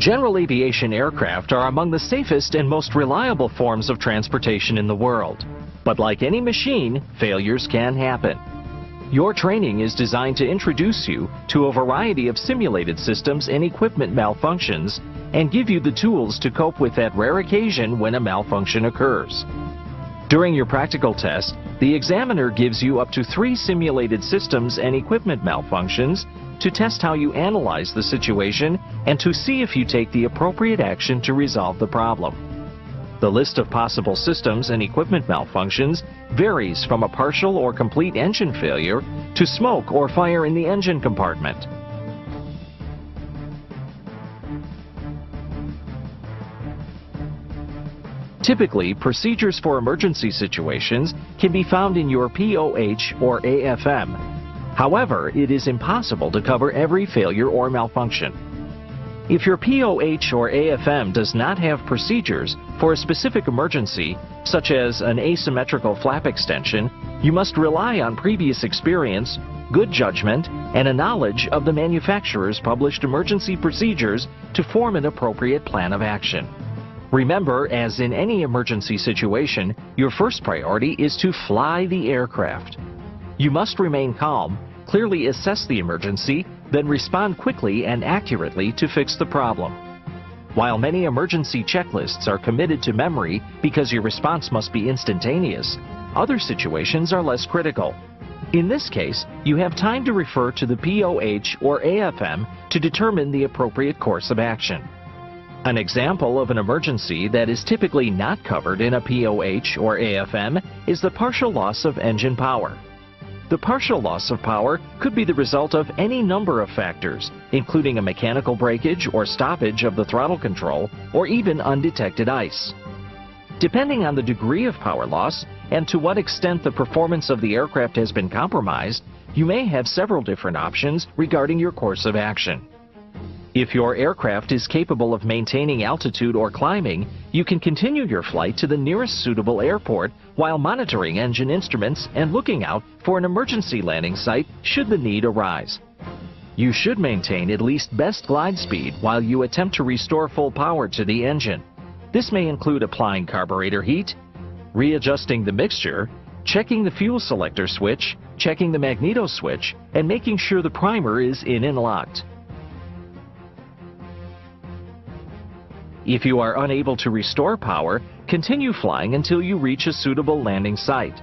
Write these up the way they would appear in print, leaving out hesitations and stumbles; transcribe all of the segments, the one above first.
General aviation aircraft are among the safest and most reliable forms of transportation in the world. But like any machine, failures can happen. Your training is designed to introduce you to a variety of simulated systems and equipment malfunctions and give you the tools to cope with that rare occasion when a malfunction occurs. During your practical test, the examiner gives you up to 3 simulated systems and equipment malfunctions to test how you analyze the situation and to see if you take the appropriate action to resolve the problem. The list of possible systems and equipment malfunctions varies from a partial or complete engine failure to smoke or fire in the engine compartment. Typically, procedures for emergency situations can be found in your POH or AFM. However, it is impossible to cover every failure or malfunction. If your POH or AFM does not have procedures for a specific emergency, such as an asymmetrical flap extension, you must rely on previous experience, good judgment, and a knowledge of the manufacturer's published emergency procedures to form an appropriate plan of action. Remember, as in any emergency situation, your first priority is to fly the aircraft. You must remain calm, clearly assess the emergency, then respond quickly and accurately to fix the problem. While many emergency checklists are committed to memory because your response must be instantaneous, other situations are less critical. In this case, you have time to refer to the POH or AFM to determine the appropriate course of action. An example of an emergency that is typically not covered in a POH or AFM is the partial loss of engine power. The partial loss of power could be the result of any number of factors, including a mechanical breakage or stoppage of the throttle control, or even undetected ice. Depending on the degree of power loss and to what extent the performance of the aircraft has been compromised, you may have several different options regarding your course of action. If your aircraft is capable of maintaining altitude or climbing, you can continue your flight to the nearest suitable airport while monitoring engine instruments and looking out for an emergency landing site should the need arise. You should maintain at least best glide speed while you attempt to restore full power to the engine. This may include applying carburetor heat, readjusting the mixture, checking the fuel selector switch, checking the magneto switch, and making sure the primer is in and locked. If you are unable to restore power, continue flying until you reach a suitable landing site.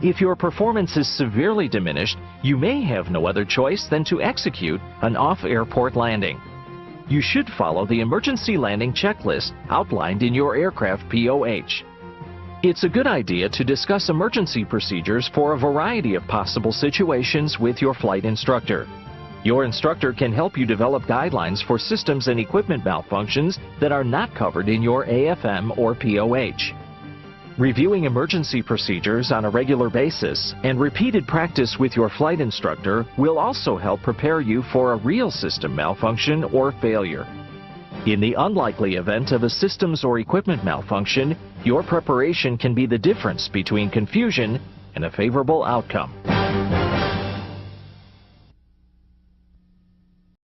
If your performance is severely diminished, you may have no other choice than to execute an off-airport landing. You should follow the emergency landing checklist outlined in your aircraft POH. It's a good idea to discuss emergency procedures for a variety of possible situations with your flight instructor. Your instructor can help you develop guidelines for systems and equipment malfunctions that are not covered in your AFM or POH. Reviewing emergency procedures on a regular basis and repeated practice with your flight instructor will also help prepare you for a real system malfunction or failure. In the unlikely event of a systems or equipment malfunction, your preparation can be the difference between confusion and a favorable outcome.